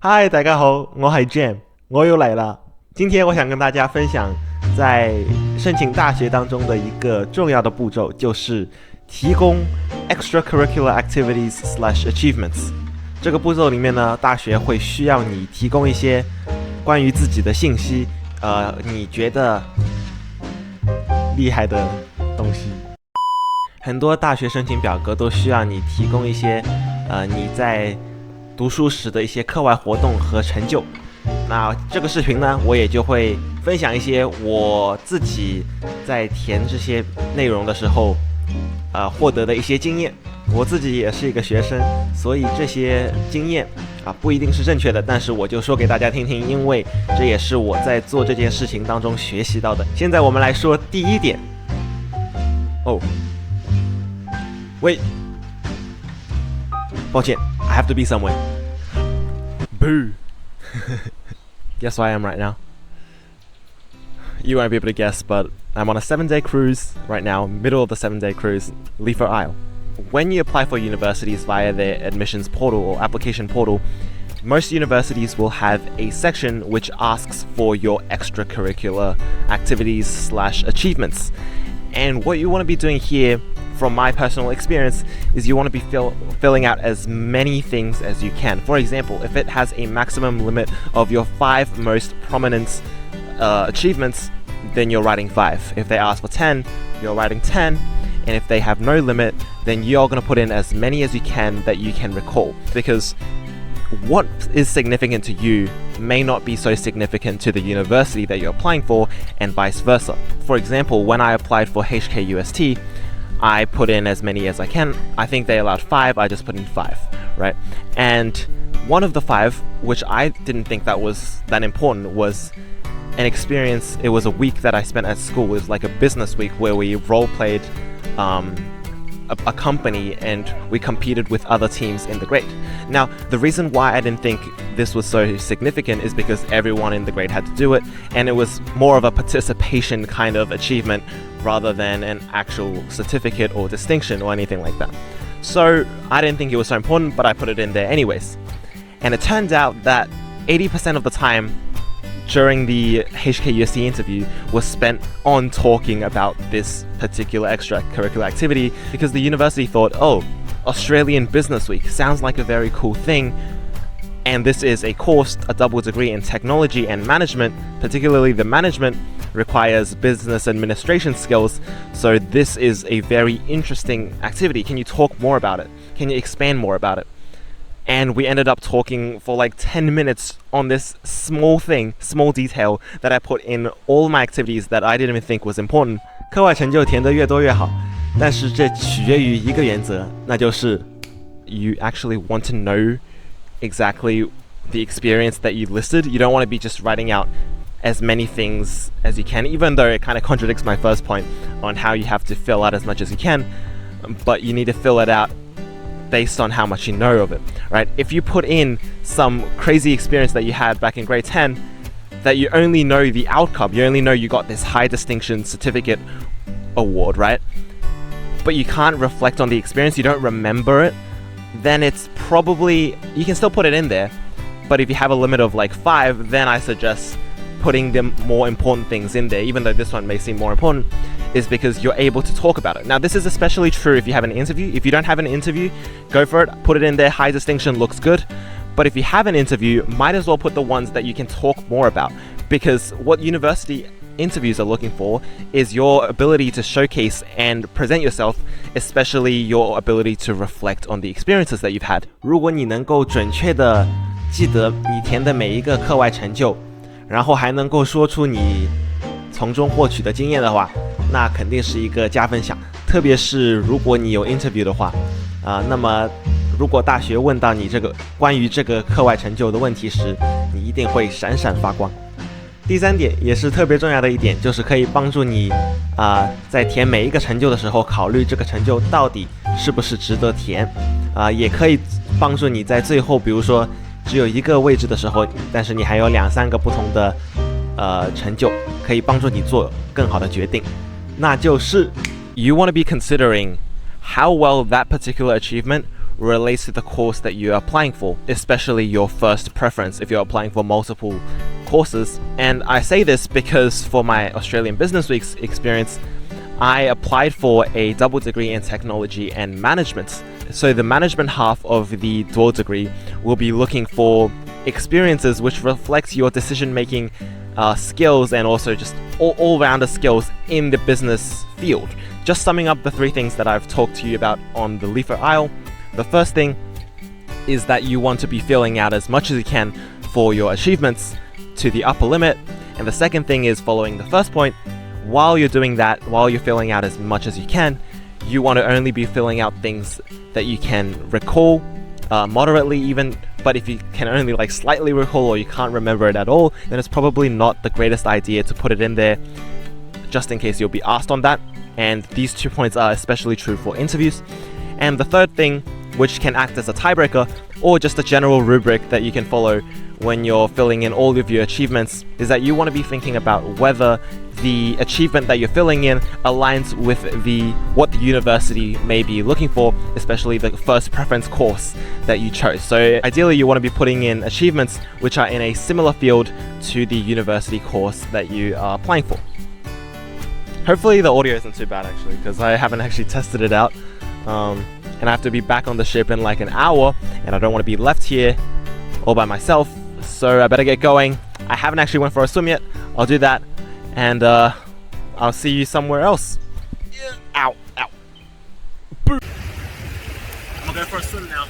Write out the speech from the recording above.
嗨，大家好，我係 Jam， 我又來了。今天我想跟大家分享在申請大學當中的一個重要的步驟，就是提供 extracurricular activities/achievements。這個步驟裡面呢，大學會需要你提供一些關於自己的信息，你覺得厲害的東西。很多大學申請表格都需要你提供一些你在讀書時的一些課外活動和成就。那這個視頻呢，我也就會分享一些我自己在填這些內容的時候獲得的一些經驗。我自己也是一個學生，所以這些經驗不一定是正確的，但是我就說給大家聽聽，因為這也是我在做這件事情當中學習到的。現在我們來說第一點。Wait， 抱歉 I have to be somewhere. Boo. Guess where I am right now? You won't be able to guess, but I'm on a 7-day cruise right now, middle of the 7-day cruise, Leafer Isle. When you apply for universities via their admissions portal or application portal, most universities will have a section which asks for your extracurricular activities/achievements. And what you want to be doing here, from my personal experience, is you want to be filling out as many things as you can. For example, if it has a maximum limit of your 5 most prominent achievements, then you're writing 5. If they ask for 10, you're writing 10. And if they have no limit, then you're going to put in as many as you can that you can recall. Because what is significant to you may not be so significant to the university that you're applying for, and vice versa. For example, when I applied for HKUST, I put in as many as I can. I think they allowed 5, I just put in 5, right? And one of the 5, which I didn't think that was that important, was an experience. It was a week that I spent at school. It was like a business week where we role-played a company and we competed with other teams in the grade. Now, the reason why I didn't think this was so significant is because everyone in the grade had to do it, and it was more of a participation kind of achievement rather than an actual certificate or distinction or anything like that. So I didn't think it was so important, but I put it in there anyways. And it turned out that 80% of the time during the HKUST interview was spent on talking about this particular extracurricular activity, because the university thought, oh, Australian Business Week sounds like a very cool thing, and this is a course, a double degree in technology and management. Particularly the management requires business administration skills, so this is a very interesting activity. Can you talk more about it? Can you expand more about it? And we ended up talking for like 10 minutes on this small detail that I put in all my activities that I didn't even think was important. 課外成就填得越多越好，但是這取決於一個原則，那就是 you actually want to know exactly the experience that you listed. You don't want to be just writing out as many things as you can, even though it kind of contradicts my first point on how you have to fill out as much as you can, but you need to fill it out based on how much you know of it, right? If you put in some crazy experience that you had back in grade 10, that you only know the outcome, you only know you got this high distinction certificate award, right? But you can't reflect on the experience, you don't remember it, then it's probably, you can still put it in there, but if you have a limit of like 5, then I suggest putting the more important things in there, even though this one may seem more important, is because you're able to talk about it. Now, this is especially true if you have an interview. If you don't have an interview, go for it, put it in there, high distinction looks good. But if you have an interview, might as well put the ones that you can talk more about, because what university interviews are looking for is your ability to showcase and present yourself, especially your ability to reflect on the experiences that you've had. 如果你能夠準確地記得你填的每一個課外成就，然後還能夠說出你從中獲取的經驗的話，那肯定是一個加分項。特別是如果你有 interview 的話，那麼如果大學問到你關於這個課外成就的問題時，你一定會閃閃發光。第3點也是特別重要的一點，就是可以幫助你在填每一個成就的時候，考慮這個成就到底是不是值得填，也可以幫助你在最後，比如說只有一個位置的時候，但是你還有2-3個不同的成就，可以幫助你做更好的決定。那就是 you want to be considering how well that particular achievement relates to the course that you're applying for, especially your first preference if you're applying for multiple courses. And I say this because for my Australian Business Week's experience, I applied for a double degree in technology and management. So the management half of the dual degree will be looking for experiences which reflects your decision-making skills and also just all-rounder skills in the business field. Just summing up the three things that I've talked to you about on the leaflet aisle. The first thing is that you want to be filling out as much as you can for your achievements to the upper limit. And the second thing is, following the first point, while you're doing that, while you're filling out as much as you can, you want to only be filling out things that you can recall, moderately even. But if you can only like slightly recall or you can't remember it at all, then it's probably not the greatest idea to put it in there, just in case you'll be asked on that. And these 2 points are especially true for interviews. And the third thing, which can act as a tiebreaker or just a general rubric that you can follow when you're filling in all of your achievements, is that you want to be thinking about whether the achievement that you're filling in aligns with what the university may be looking for, especially the first preference course that you chose. So ideally you want to be putting in achievements which are in a similar field to the university course that you are applying for. Hopefully the audio isn't too bad actually, because I haven't actually tested it out. And I have to be back on the ship in like an hour, and I don't want to be left here all by myself, so I better get going. I haven't actually went for a swim yet. I'll do that, and I'll see you somewhere else. Ow, ow. I'm gonna go for a swim now.